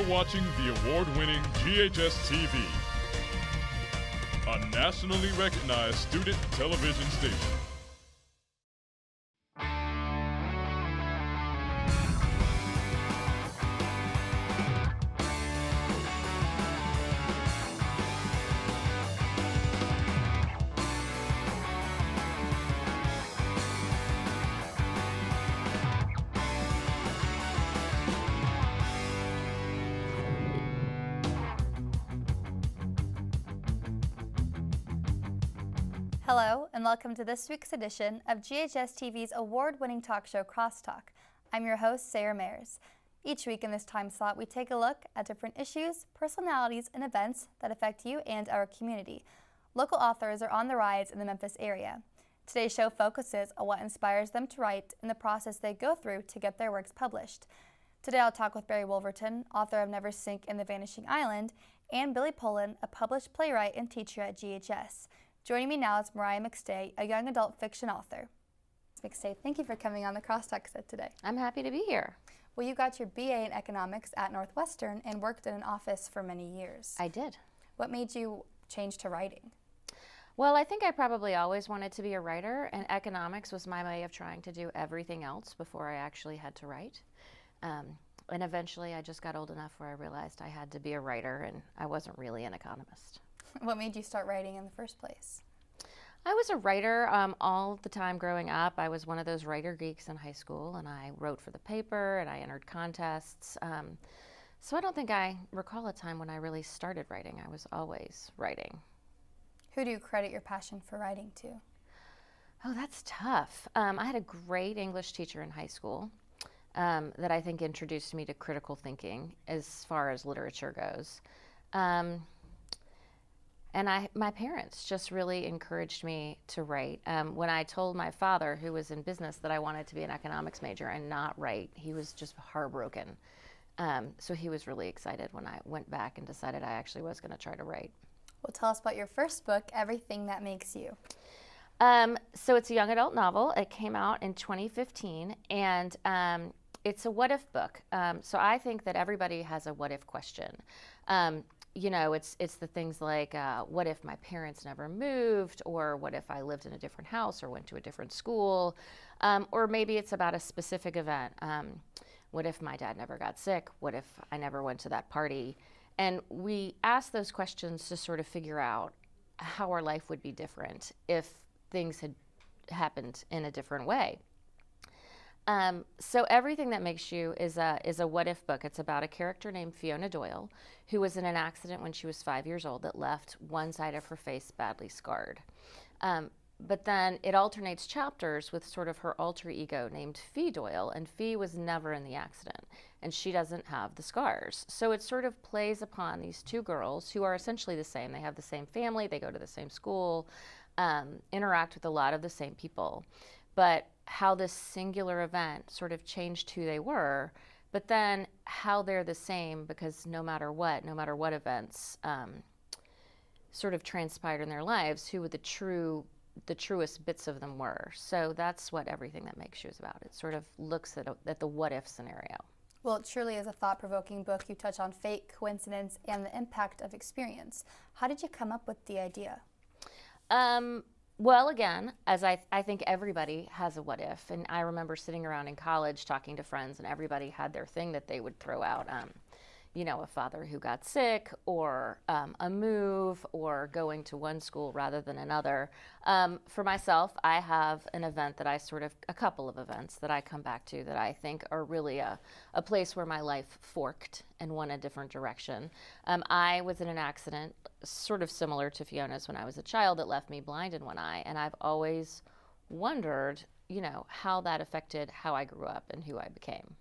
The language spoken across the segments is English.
watching the award-winning GHS-TV, a nationally recognized student television station. Hello, and welcome to this week's edition of GHS-TV's award-winning talk show, Crosstalk. I'm your host, Sara Mayers. Each week in this time slot, we take a look at different issues, personalities, and events that affect you and our community. Local authors are on the rise in the Memphis area. Today's show focuses on what inspires them to write and the process they go through to get their works published. Today I'll talk with Barry Wolverton, author of Never Sink in the Vanishing Island, and Billy Pullen, a published playwright and teacher at GHS. Joining me now is Mariah McStay, a young adult fiction author. Ms. McStay, thank you for coming on the Crosstalk set today. I'm happy to be here. Well, you got your BA in economics at Northwestern and worked in an office for many years. I did. What made you change to writing? Well, I think I probably always wanted to be a writer, and economics was my way of trying to do everything else before I actually had to write. And eventually I just got old enough where I realized I had to be a writer, and I wasn't really an economist. What made you start writing in the first place? I was a writer all the time growing up. I was one of those writer geeks in high school, and I wrote for the paper and I entered contests. So I don't think I recall a time when I really started writing. I was always writing. Who do you credit your passion for writing to? Oh, that's tough. I had a great English teacher in high school that I think introduced me to critical thinking as far as literature goes. And my parents just really encouraged me to write. When I told my father, who was in business, that I wanted to be an economics major and not write, he was just heartbroken. So he was really excited when I went back and decided I actually was going to try to write. Well, tell us about your first book, Everything That Makes You. So it's a young adult novel. It came out in 2015, and it's a what-if book. So I think that everybody has a what-if question. You know, it's the things like, what if my parents never moved, or what if I lived in a different house or went to a different school, or maybe it's about a specific event. What if my dad never got sick? What if I never went to that party? And we ask those questions to sort of figure out how our life would be different if things had happened in a different way. So Everything That Makes You is a what-if book. It's about a character named Fiona Doyle, who was in an accident when she was 5 years old that left one side of her face badly scarred. But then it alternates chapters with sort of her alter ego named Fee Doyle, and Fee was never in the accident, and she doesn't have the scars. So it sort of plays upon these two girls who are essentially the same. They have the same family, they go to the same school, interact with a lot of the same people. But how this singular event sort of changed who they were, but then how they're the same because no matter what events sort of transpired in their lives, who the truest bits of them were. So that's what Everything That Makes You is about. It sort of looks at the what-if scenario. Well, it truly is a thought-provoking book. You touch on fate, coincidence, and the impact of experience. How did you come up with the idea? Well, again, as I think everybody has a what if, and I remember sitting around in college talking to friends, and everybody had their thing that they would throw out. You know, a father who got sick, or a move, or going to one school rather than another. For myself, I have a couple of events that I come back to that I think are really a place where my life forked and went a different direction. I was in an accident sort of similar to Fiona's when I was a child that left me blind in one eye, and I've always wondered, you know, how that affected how I grew up and who I became.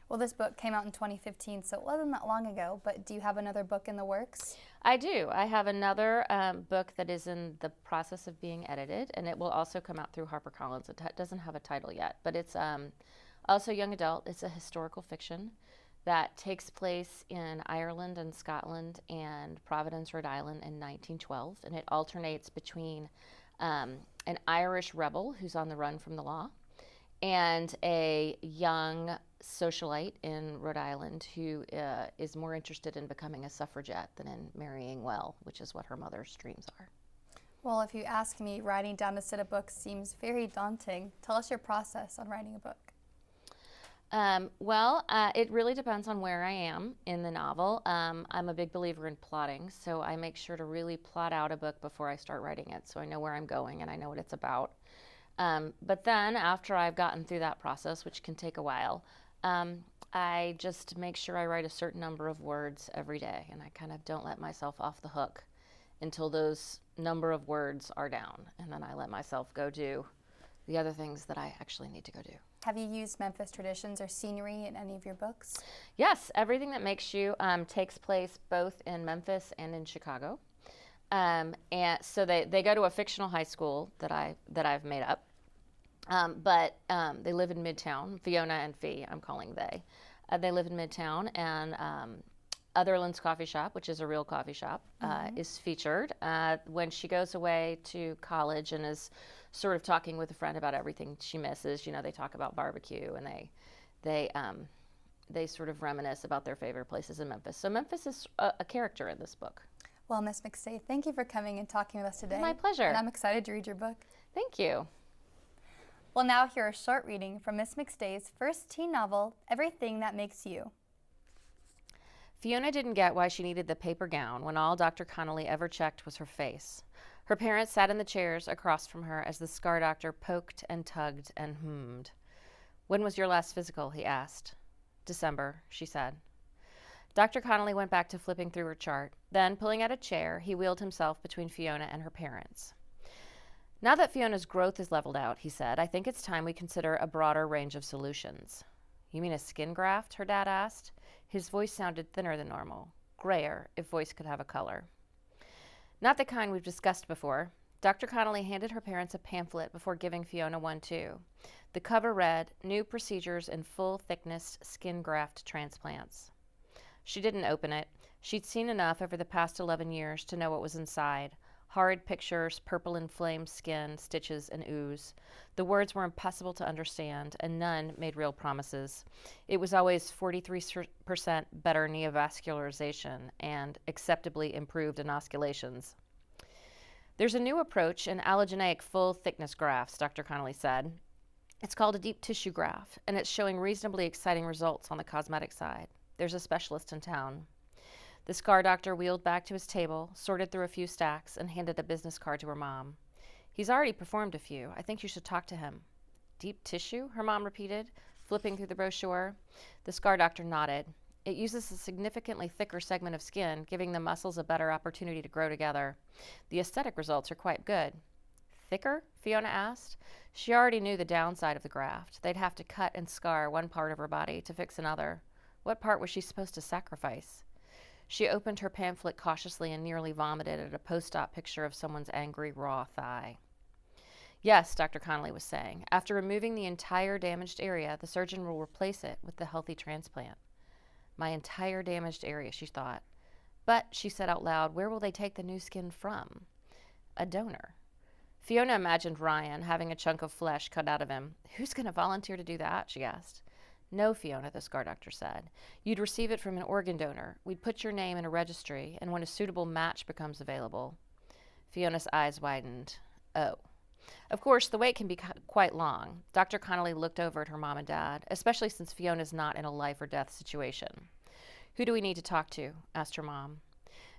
Well, this book came out in 2015, so it wasn't that long ago, but do you have another book in the works? I do. I have another book that is in the process of being edited, and it will also come out through HarperCollins. It doesn't have a title yet, but it's also young adult. It's a historical fiction that takes place in Ireland and Scotland and Providence, Rhode Island in 1912, and it alternates between an Irish rebel who's on the run from the law and a young socialite in Rhode Island who is more interested in becoming a suffragette than in marrying well, which is what her mother's dreams are. Well, if you ask me, writing down a set of books seems very daunting. Tell us your process on writing a book. It really depends on where I am in the novel. I'm a big believer in plotting, so I make sure to really plot out a book before I start writing it, so I know where I'm going and I know what it's about. But then after I've gotten through that process, which can take a while, I just make sure I write a certain number of words every day, and I kind of don't let myself off the hook until those number of words are down, and then I let myself go do the other things that I actually need to go do. Have you used Memphis traditions or scenery in any of your books? Yes, Everything That Makes You takes place both in Memphis and in Chicago. And so they go to a fictional high school that I've made up. But they live in Midtown. Fiona and Fee, I'm calling they. They live in Midtown, and Otherland's Coffee Shop, which is a real coffee shop, is featured. When she goes away to college and is sort of talking with a friend about everything she misses, they talk about barbecue, and they sort of reminisce about their favorite places in Memphis. So Memphis is a character in this book. Well, Miss McStay, thank you for coming and talking with us today. My pleasure. And I'm excited to read your book. Thank you. We'll now hear a short reading from Miss McStay's first teen novel, Everything That Makes You. Fiona didn't get why she needed the paper gown when all Dr. Connolly ever checked was her face. Her parents sat in the chairs across from her as the scar doctor poked and tugged and hummed. "When was your last physical?" he asked. "December," she said. Dr. Connolly went back to flipping through her chart. Then, pulling out a chair, he wheeled himself between Fiona and her parents. "Now that Fiona's growth is leveled out," he said, "I think it's time we consider a broader range of solutions." "You mean a skin graft?" her dad asked. His voice sounded thinner than normal, grayer, if voice could have a color. "Not the kind we've discussed before." Dr. Connolly handed her parents a pamphlet before giving Fiona one too. The cover read, "New Procedures in Full-Thickness Skin Graft Transplants." She didn't open it. She'd seen enough over the past 11 years to know what was inside. Horrid pictures, purple inflamed skin, stitches, and ooze. The words were impossible to understand, and none made real promises. It was always 43% better neovascularization and acceptably improved inosculations. "There's a new approach in allogeneic full-thickness grafts," Dr. Connolly said. "It's called a deep tissue graft, and it's showing reasonably exciting results on the cosmetic side. There's a specialist in town." The scar doctor wheeled back to his table, sorted through a few stacks, and handed a business card to her mom. "He's already performed a few. I think you should talk to him." "Deep tissue?" her mom repeated, flipping through the brochure. The scar doctor nodded. "It uses a significantly thicker segment of skin, giving the muscles a better opportunity to grow together. The aesthetic results are quite good." "Thicker?" Fiona asked. She already knew the downside of the graft. They'd have to cut and scar one part of her body to fix another. What part was she supposed to sacrifice? She opened her pamphlet cautiously and nearly vomited at a post-op picture of someone's angry, raw thigh. "Yes," Dr. Connolly was saying. "After removing the entire damaged area, the surgeon will replace it with the healthy transplant." My entire damaged area, she thought. "But," she said out loud, "where will they take the new skin from?" A donor. Fiona imagined Ryan having a chunk of flesh cut out of him. "Who's going to volunteer to do that?" she asked. "No, Fiona," the scar doctor said. "You'd receive it from an organ donor. We'd put your name in a registry, and when a suitable match becomes available." Fiona's eyes widened. "Oh." Of course, the wait can be quite long. Dr. Connolly looked over at her mom and dad, especially since Fiona's not in a life-or-death situation. "Who do we need to talk to?" asked her mom.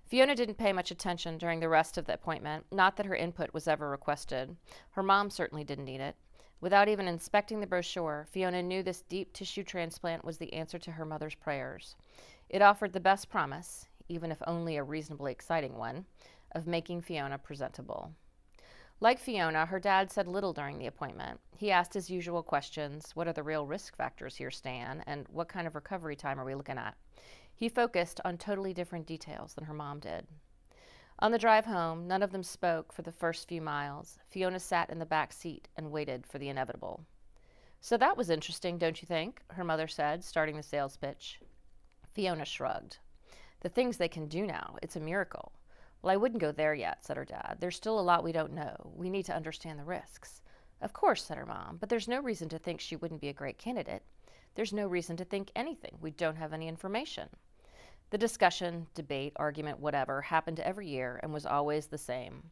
Fiona didn't pay much attention during the rest of the appointment, not that her input was ever requested. Her mom certainly didn't need it. Without even inspecting the brochure, Fiona knew this deep tissue transplant was the answer to her mother's prayers. It offered the best promise, even if only a reasonably exciting one, of making Fiona presentable. Like Fiona, her dad said little during the appointment. He asked his usual questions: what are the real risk factors here, Stan, and what kind of recovery time are we looking at? He focused on totally different details than her mom did. On the drive home, none of them spoke for the first few miles. Fiona sat in the back seat and waited for the inevitable. "So that was interesting, don't you think?" her mother said, starting the sales pitch. Fiona shrugged. "The things they can do now, it's a miracle." "Well, I wouldn't go there yet," said her dad. "There's still a lot we don't know. We need to understand the risks." "Of course," said her mom, "but there's no reason to think she wouldn't be a great candidate. There's no reason to think anything. We don't have any information. The discussion, debate, argument, whatever, happened every year and was always the same.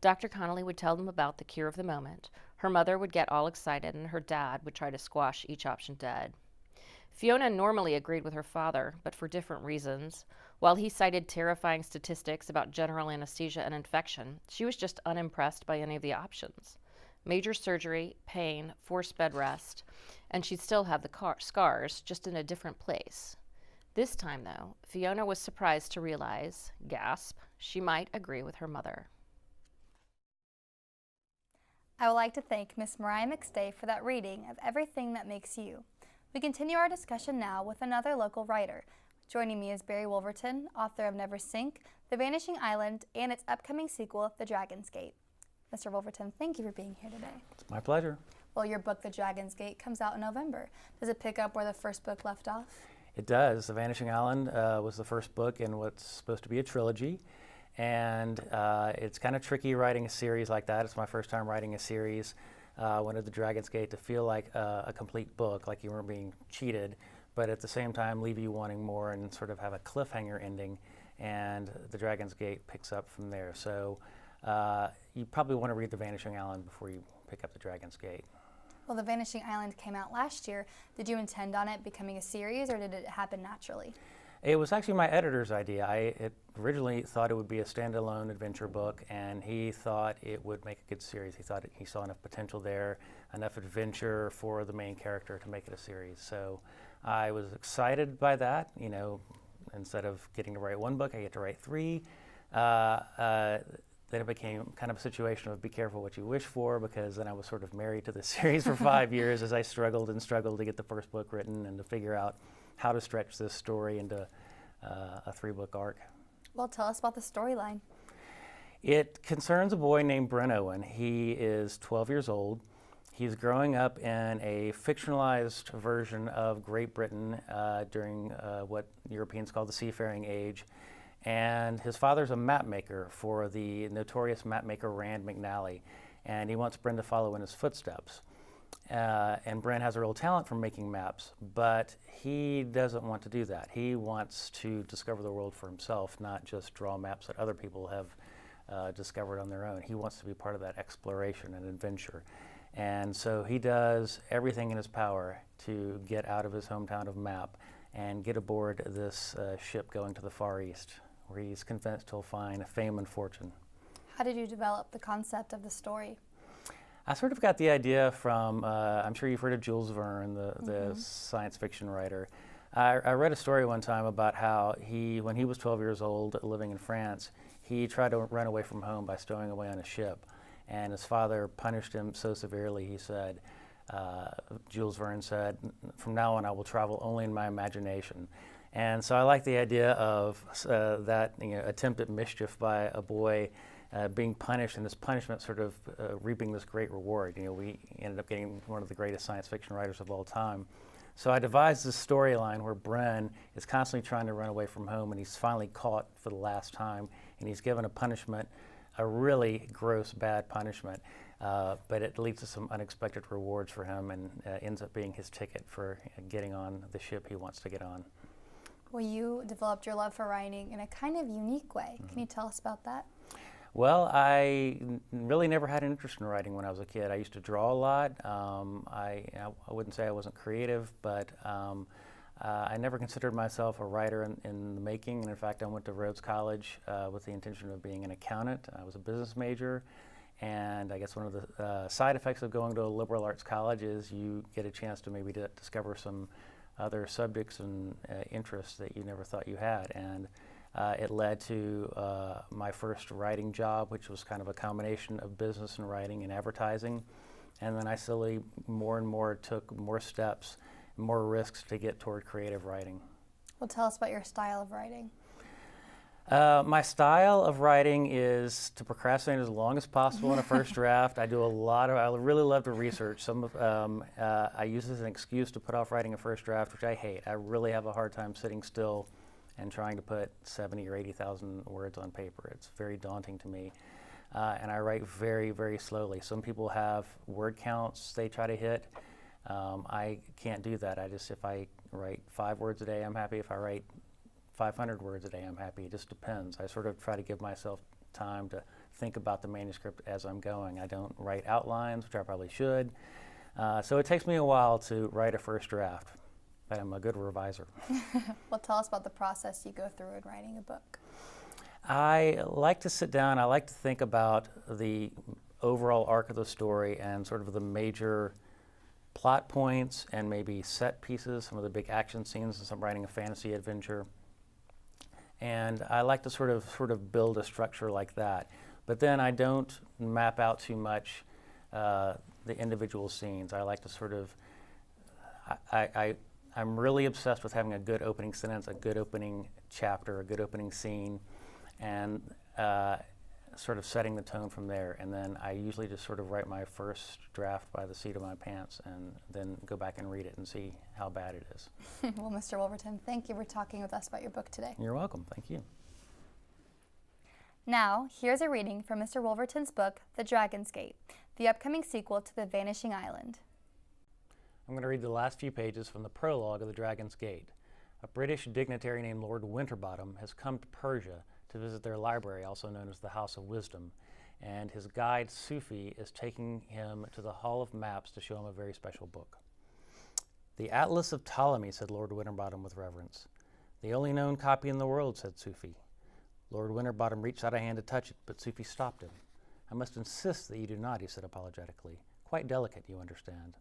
Dr. Connolly would tell them about the cure of the moment. Her mother would get all excited, and her dad would try to squash each option dead. Fiona normally agreed with her father, but for different reasons. While he cited terrifying statistics about general anesthesia and infection, she was just unimpressed by any of the options. Major surgery, pain, forced bed rest, and she'd still have the scars, just in a different place. This time, though, Fiona was surprised to realize, gasp, she might agree with her mother. I would like to thank Miss Mariah McStay for that reading of Everything That Makes You. We continue our discussion now with another local writer. Joining me is Barry Wolverton, author of Never Sink, The Vanishing Island, and its upcoming sequel, The Dragon's Gate. Mr. Wolverton, thank you for being here today. It's my pleasure. Well, your book, The Dragon's Gate, comes out in November. Does it pick up where the first book left off? It does. The Vanishing Island was the first book in what's supposed to be a trilogy. And it's kind of tricky writing a series like that. It's my first time writing a series. Wanted The Dragon's Gate to feel like a complete book, like you weren't being cheated, but at the same time leave you wanting more and sort of have a cliffhanger ending. And The Dragon's Gate picks up from there. So you probably want to read The Vanishing Island before you pick up The Dragon's Gate. Well, The Vanishing Island came out last year. Did you intend on it becoming a series, or did it happen naturally? It was actually my editor's idea. I originally thought it would be a standalone adventure book, and he thought it would make a good series. He thought he saw enough potential there, enough adventure for the main character to make it a series. So I was excited by that. You know, instead of getting to write one book, I get to write three. Then it became kind of a situation of be careful what you wish for, because then I was sort of married to the series for 5 years as I struggled to get the first book written and to figure out how to stretch this story into a 3-book arc. Well, tell us about the storyline. It concerns a boy named Brent Owen. He is 12 years old. He's growing up in a fictionalized version of Great Britain during what Europeans call the seafaring age. And his father's a map maker for the notorious map maker Rand McNally, and he wants Brent to follow in his footsteps. And Brent has a real talent for making maps, but he doesn't want to do that. He wants to discover the world for himself, not just draw maps that other people have discovered on their own. He wants to be part of that exploration and adventure. And so he does everything in his power to get out of his hometown of Map and get aboard this ship going to the Far East, where he's convinced he'll find fame and fortune. How did you develop the concept of the story? I sort of got the idea from, I'm sure you've heard of Jules Verne, the science fiction writer. I read a story one time about how when he was 12 years old living in France, he tried to run away from home by stowing away on a ship. And his father punished him so severely, he said, Jules Verne said, "From now on I will travel only in my imagination." And so I like the idea of that attempt at mischief by a boy being punished, and this punishment sort of reaping this great reward. We ended up getting one of the greatest science fiction writers of all time. So I devised this storyline where Bren is constantly trying to run away from home, and he's finally caught for the last time, and he's given a punishment, a really gross, bad punishment, but it leads to some unexpected rewards for him, and ends up being his ticket for getting on the ship he wants to get on. Well, you developed your love for writing in a kind of unique way. Can you tell us about that? Well, I really never had an interest in writing when I was a kid. I used to draw a lot. I wouldn't say I wasn't creative, but I never considered myself a writer in the making. And in fact, I went to Rhodes College with the intention of being an accountant. I was a business major. And I guess one of the side effects of going to a liberal arts college is you get a chance to maybe discover some other subjects and interests that you never thought you had. And it led to my first writing job, which was kind of a combination of business and writing and advertising. And then I slowly, more and more, took more steps, more risks to get toward creative writing. Well, tell us about your style of writing. My style of writing is to procrastinate as long as possible in a first draft. I really love to research. I use this as an excuse to put off writing a first draft, which I hate. I really have a hard time sitting still and trying to put 70 or 80,000 words on paper. It's very daunting to me. And I write very, very slowly. Some people have word counts they try to hit. I can't do that. If I write 5 words a day, I'm happy. If I write 500 words a day, I'm happy. It just depends. I sort of try to give myself time to think about the manuscript as I'm going. I don't write outlines, which I probably should. So it takes me a while to write a first draft, but I'm a good reviser. Well, tell us about the process you go through in writing a book. I like to sit down. I like to think about the overall arc of the story and sort of the major plot points and maybe set pieces, some of the big action scenes since I'm writing a fantasy adventure. And I like to sort of build a structure like that. But then I don't map out too much the individual scenes. I like to sort of, I'm really obsessed with having a good opening sentence, a good opening chapter, a good opening scene, and sort of setting the tone from there. And then I usually just sort of write my first draft by the seat of my pants and then go back and read it and see how bad it is. Well, Mr. Wolverton, thank you for talking with us about your book today. You're welcome. Thank you. Now, here's a reading from Mr. Wolverton's book, The Dragon's Gate, the upcoming sequel to The Vanishing Island. I'm going to read the last few pages from the prologue of The Dragon's Gate. A British dignitary named Lord Winterbottom has come to Persia to visit their library, also known as the House of Wisdom, and his guide, Sufi, is taking him to the Hall of Maps to show him a very special book. "The Atlas of Ptolemy," said Lord Winterbottom with reverence. "The only known copy in the world," said Sufi. Lord Winterbottom reached out a hand to touch it, but Sufi stopped him. "I must insist that you do not," he said apologetically. "Quite delicate, you understand."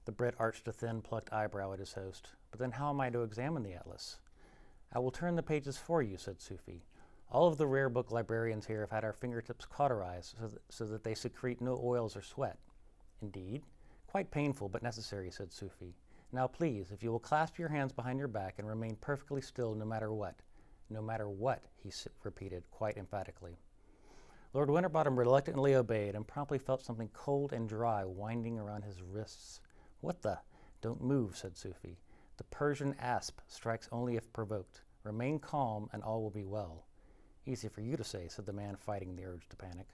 The Brit arched a thin, plucked eyebrow at his host. "But then how am I to examine the atlas?" "I will turn the pages for you," said Sufi. "All of the rare book librarians here have had our fingertips cauterized so that they secrete no oils or sweat." "Indeed? Quite painful, but necessary," said Sufi. "Now please, if you will clasp your hands behind your back and remain perfectly still no matter what." "No matter what," he repeated quite emphatically. Lord Winterbottom reluctantly obeyed and promptly felt something cold and dry winding around his wrists. "What the—" "Don't move," said Sufi. "The Persian asp strikes only if provoked. Remain calm and all will be well." "Easy for you to say," said the man, fighting the urge to panic.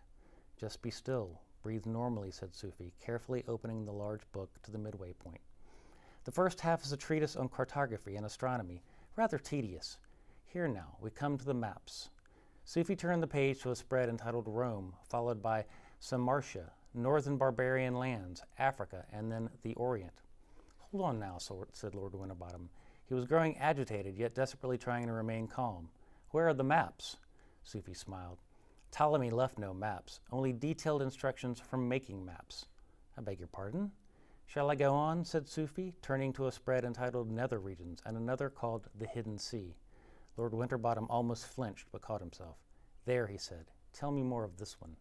"Just be still. Breathe normally," said Sufi, carefully opening the large book to the midway point. "The first half is a treatise on cartography and astronomy, rather tedious. Here now, we come to the maps." Sufi turned the page to a spread entitled Rome, followed by Samartia, Northern Barbarian Lands, Africa, and then the Orient. "Hold on now," said Lord Winterbottom. He was growing agitated, yet desperately trying to remain calm. "Where are the maps?" Sufi smiled. "Ptolemy left no maps, only detailed instructions for making maps." "I beg your pardon?" "Shall I go on?" said Sufi, turning to a spread entitled Nether Regions and another called The Hidden Sea. Lord Winterbottom almost flinched, but caught himself. "There," he said, "tell me more of this one."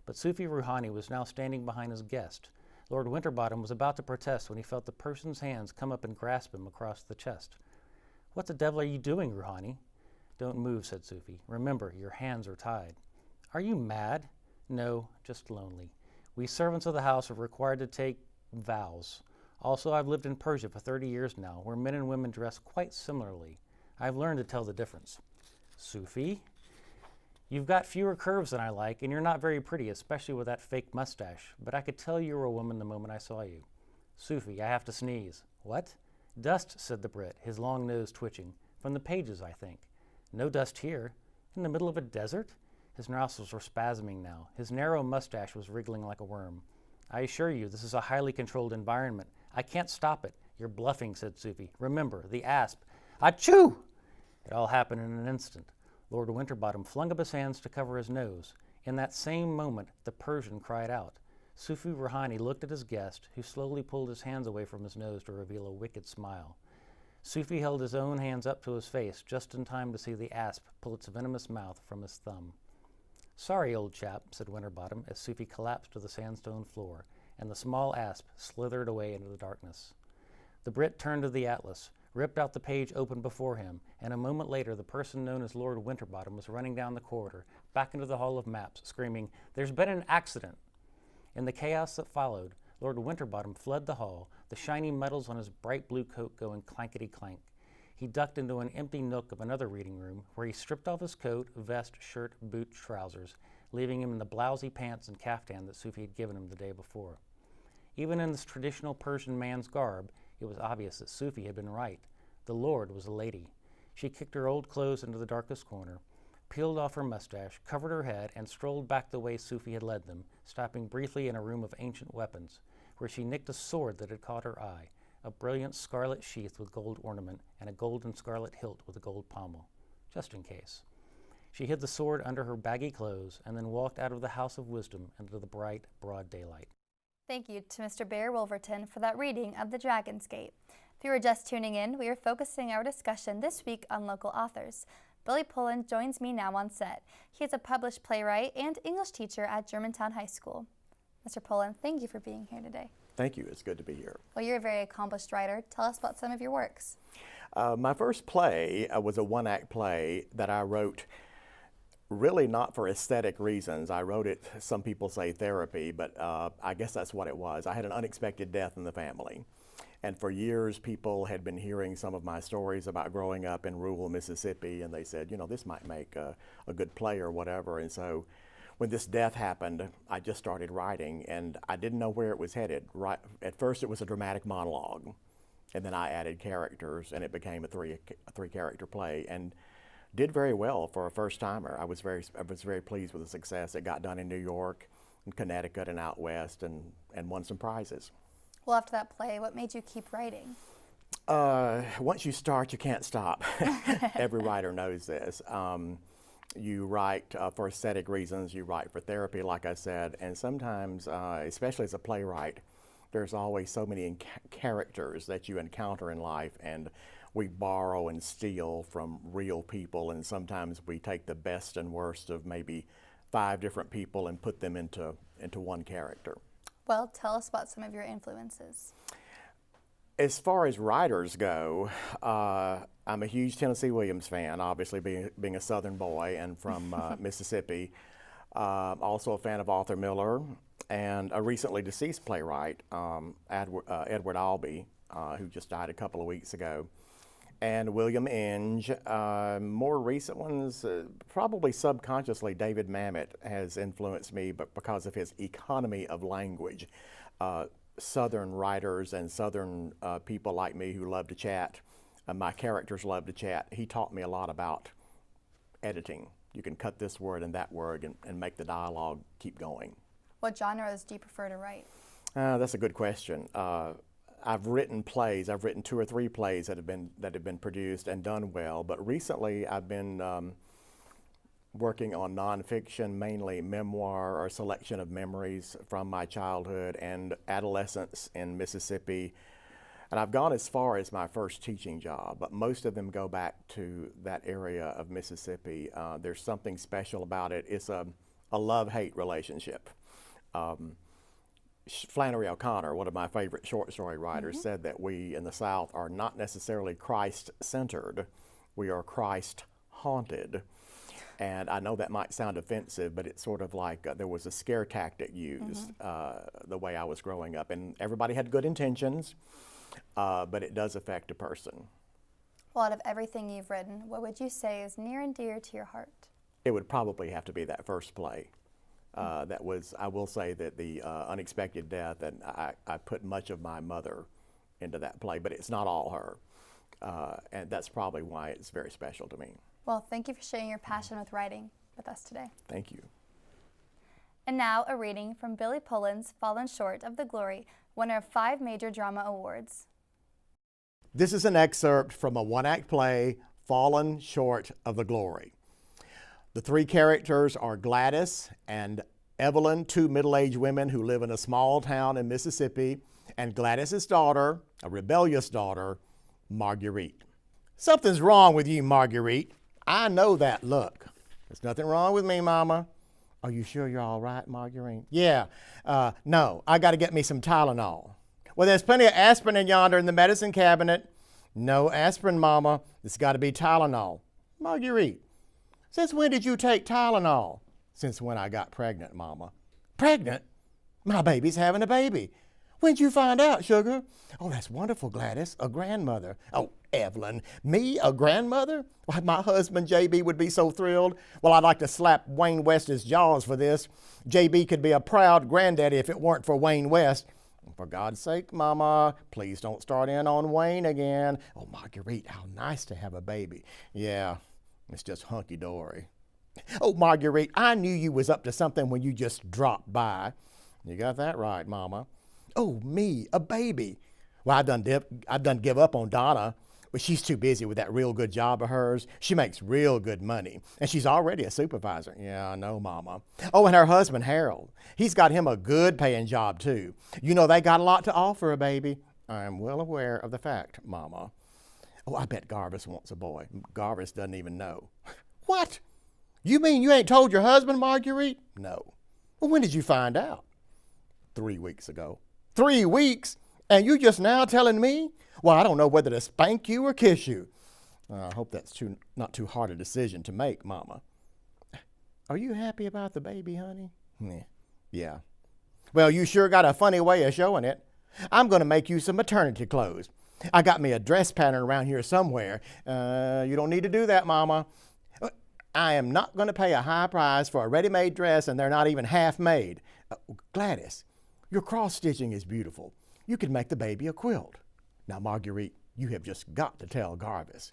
But Sufi Rouhani was now standing behind his guest. Lord Winterbottom was about to protest when he felt the person's hands come up and grasp him across the chest. "What the devil are you doing, Rouhani?" "Don't move," said Sufi. "Remember, your hands are tied." "Are you mad?" "No, just lonely. We servants of the house are required to take vows. Also, I've lived in Persia for 30 years now, where men and women dress quite similarly. I've learned to tell the difference." "Sufi? You've got fewer curves than I like, and you're not very pretty, especially with that fake mustache, but I could tell you were a woman the moment I saw you." "Sufi, I have to sneeze." "What?" "Dust," said the Brit, his long nose twitching. "From the pages, I think." "No dust here." "In the middle of a desert?" His nostrils were spasming now. His narrow mustache was wriggling like a worm. "I assure you, this is a highly controlled environment. I can't stop it." "You're bluffing," said Sufi. "Remember, the asp—" "Achoo!" It all happened in an instant. Lord Winterbottom flung up his hands to cover his nose. In that same moment, the Persian cried out. Sufi Rouhani looked at his guest, who slowly pulled his hands away from his nose to reveal a wicked smile. Sufi held his own hands up to his face just in time to see the asp pull its venomous mouth from his thumb. "Sorry, old chap," said Winterbottom as Sufi collapsed to the sandstone floor, and the small asp slithered away into the darkness. The Brit turned to the atlas, ripped out the page open before him, and a moment later the person known as Lord Winterbottom was running down the corridor, back into the Hall of Maps, screaming, "There's been an accident!" In the chaos that followed, Lord Winterbottom fled the hall, the shiny metals on his bright blue coat going clankety-clank. He ducked into an empty nook of another reading room, where he stripped off his coat, vest, shirt, boot, trousers, leaving him in the blousy pants and caftan that Sufi had given him the day before. Even in this traditional Persian man's garb, it was obvious that Sufi had been right. The Lord was a lady. She kicked her old clothes into the darkest corner, peeled off her mustache, covered her head, and strolled back the way Sufi had led them, stopping briefly in a room of ancient weapons, where she nicked a sword that had caught her eye, a brilliant scarlet sheath with gold ornament, and a gold and scarlet hilt with a gold pommel, just in case. She hid the sword under her baggy clothes and then walked out of the House of Wisdom into the bright, broad daylight. Thank you to Mr. Bear Wolverton for that reading of The Dragon's Gate. If you were just tuning in, we are focusing our discussion this week on local authors. Billy Pullen joins me now on set. He is a published playwright and English teacher at Germantown High School. Mr. Pullen, thank you for being here today. Thank you. It's good to be here. Well, you're a very accomplished writer. Tell us about some of your works. My first play was a one-act play that I wrote really not for aesthetic reasons. I wrote it, some people say therapy, but I guess that's what it was. I had an unexpected death in the family. And for years, people had been hearing some of my stories about growing up in rural Mississippi, and they said, you know, this might make a good play or whatever. And so when this death happened, I just started writing, and I didn't know where it was headed. Right at first, it was a dramatic monologue, and then I added characters, and it became a three-character play, and did very well for a first-timer. I was very pleased with the success. It got done in New York, in Connecticut, and out west, and won some prizes. Well, after that play, what made you keep writing? Once you start, you can't stop. Every writer knows this. You write for aesthetic reasons, you write for therapy, like I said, and sometimes, especially as a playwright, there's always so many characters that you encounter in life, and we borrow and steal from real people, and sometimes we take the best and worst of maybe 5 different people and put them into one character. Well, tell us about some of your influences. As far as writers go, I'm a huge Tennessee Williams fan, obviously being a Southern boy and from Mississippi. Also a fan of Arthur Miller, and a recently deceased playwright, Edward Albee, who just died a couple of weeks ago, and William Inge. More recent ones, probably subconsciously, David Mamet has influenced me, but because of his economy of language. Southern writers and Southern people like me who love to chat, my characters love to chat. He taught me a lot about editing. You can cut this word and that word and make the dialogue keep going. What genres do you prefer to write? That's a good question. I've written plays. I've written 2 or 3 plays that have been produced and done well. But recently, I've been working on nonfiction, mainly memoir or selection of memories from my childhood and adolescence in Mississippi. And I've gone as far as my first teaching job, but most of them go back to that area of Mississippi. There's something special about it. It's a love-hate relationship. Flannery O'Connor, one of my favorite short story writers, said that we in the South are not necessarily Christ-centered, we are Christ-haunted. And I know that might sound offensive, but it's sort of like there was a scare tactic used the way I was growing up. And everybody had good intentions, but it does affect a person. Well, out of everything you've written, what would you say is near and dear to your heart? It would probably have to be that first play. That was, I will say that the unexpected death, and I put much of my mother into that play, but it's not all her. And that's probably why it's very special to me. Well, thank you for sharing your passion with writing with us today. Thank you. And now a reading from Billy Pullen's Fallen Short of the Glory, winner of 5 major drama awards. This is an excerpt from a one-act play, Fallen Short of the Glory. The 3 characters are Gladys and Evelyn, 2 middle-aged women who live in a small town in Mississippi, and Gladys's daughter, a rebellious daughter, Marguerite. Something's wrong with you, Marguerite. I know that look. There's nothing wrong with me, Mama. Are you sure you're all right, Marguerite? Yeah. No, I got to get me some Tylenol. Well, there's plenty of aspirin in yonder in the medicine cabinet. No aspirin, Mama. It's got to be Tylenol. Marguerite, since when did you take Tylenol? Since when I got pregnant, Mama. Pregnant? My baby's having a baby. When'd you find out, sugar? Oh, that's wonderful, Gladys, a grandmother. Oh, Evelyn, me, a grandmother? Why, my husband, J.B., would be so thrilled. Well, I'd like to slap Wayne West's jaws for this. J.B. could be a proud granddaddy if it weren't for Wayne West. For God's sake, Mama, please don't start in on Wayne again. Oh, Marguerite, how nice to have a baby. Yeah, it's just hunky-dory. Oh, Marguerite, I knew you was up to something when you just dropped by. You got that right, Mama. Oh, me, a baby. Well, I done give up on Donna, but she's too busy with that real good job of hers. She makes real good money, and she's already a supervisor. Yeah, I know, Mama. Oh, and her husband, Harold. He's got him a good paying job, too. You know they got a lot to offer a baby. I am well aware of the fact, Mama. Oh, I bet Garvis wants a boy. Garvis doesn't even know. What? You mean you ain't told your husband, Marguerite? No. Well, when did you find out? 3 weeks ago. 3 weeks? And you just now telling me? Well, I don't know whether to spank you or kiss you. I hope that's not too hard a decision to make, Mama. Are you happy about the baby, honey? Yeah. Well, you sure got a funny way of showing it. I'm going to make you some maternity clothes. I got me a dress pattern around here somewhere. You don't need to do that, Mama. I am not going to pay a high price for a ready-made dress, and they're not even half-made. Gladys, your cross-stitching is beautiful. You could make the baby a quilt. Now, Marguerite, you have just got to tell Garvis.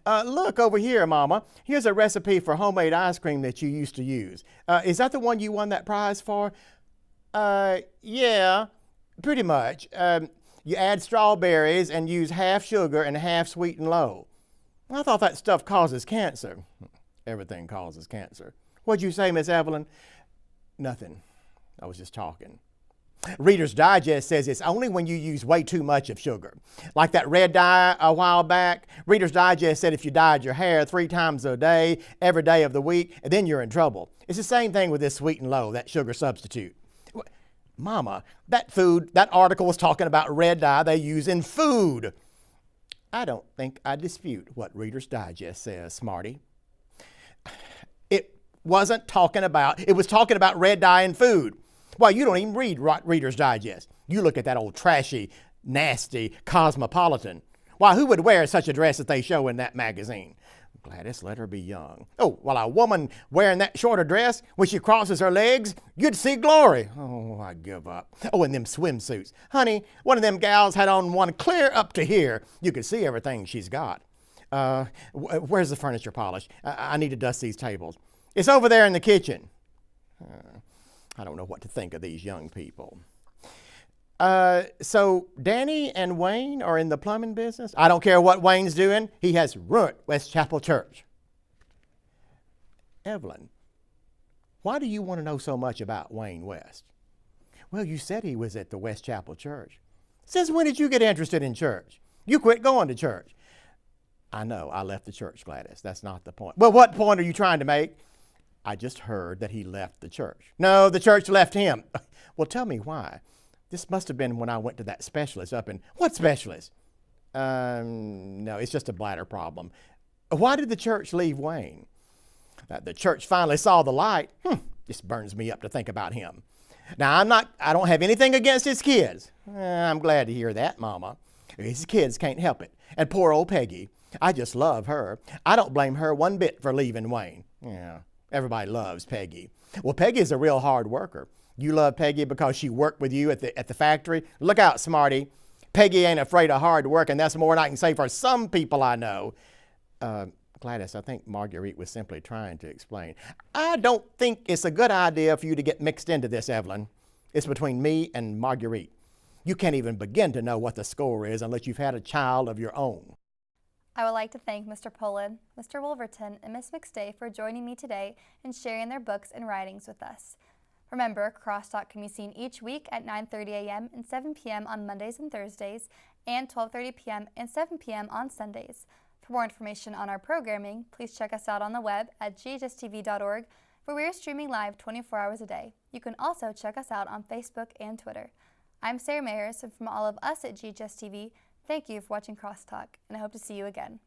Look over here, Mama. Here's a recipe for homemade ice cream that you used to use. Is that the one you won that prize for? Yeah, pretty much. You add strawberries and use half sugar and half sweet and low. I thought that stuff causes cancer. Everything causes cancer. What'd you say, Miss Evelyn? Nothing. I was just talking. Reader's Digest says it's only when you use way too much of sugar. Like that red dye a while back, Reader's Digest said if you dyed your hair 3 times a day, every day of the week, then you're in trouble. It's the same thing with this sweet and low, that sugar substitute. Mama, that article was talking about red dye they use in food. I don't think I dispute what Reader's Digest says, Smarty. It was talking about red dye in food. Well, you don't even read Reader's Digest. You look at that old trashy, nasty Cosmopolitan. Why, who would wear such a dress that they show in that magazine? Gladys, let her be young. Oh, well, a woman wearing that shorter dress, when she crosses her legs, you'd see glory. Oh, I give up. Oh, and them swimsuits. Honey, one of them gals had on one clear up to here. You could see everything she's got. Where's the furniture polish? I need to dust these tables. It's over there in the kitchen. I don't know what to think of these young people. So Danny and Wayne are in the plumbing business. I don't care what Wayne's doing. He has ruined West Chapel Church. Evelyn, why do you want to know so much about Wayne West? Well, you said he was at the West Chapel Church. Since when did you get interested in church? You quit going to church. I know, I left the church, Gladys. That's not the point. Well, what point are you trying to make? I just heard that he left the church. No, the church left him. Well, tell me why. This must have been when I went to that specialist up in... What specialist? No, it's just a bladder problem. Why did the church leave Wayne? The church finally saw the light. This burns me up to think about him. Now, I don't have anything against his kids. I'm glad to hear that, Mama. His kids can't help it. And poor old Peggy. I just love her. I don't blame her one bit for leaving Wayne. Yeah, everybody loves Peggy. Well, Peggy's a real hard worker. You love Peggy because she worked with you at the factory? Look out, Smarty. Peggy ain't afraid of hard work, and that's more than I can say for some people I know. Gladys, I think Marguerite was simply trying to explain. I don't think it's a good idea for you to get mixed into this, Evelyn. It's between me and Marguerite. You can't even begin to know what the score is unless you've had a child of your own. I would like to thank Mr. Poland, Mr. Wolverton, and Ms. McStay for joining me today and sharing their books and writings with us. Remember, Crosstalk can be seen each week at 9:30 a.m. and 7 p.m. on Mondays and Thursdays, and 12:30 p.m. and 7 p.m. on Sundays. For more information on our programming, please check us out on the web at GHS-TV.org, where we are streaming live 24 hours a day. You can also check us out on Facebook and Twitter. I'm Sara Mayers, and from all of us at GHS-TV, thank you for watching Crosstalk, and I hope to see you again.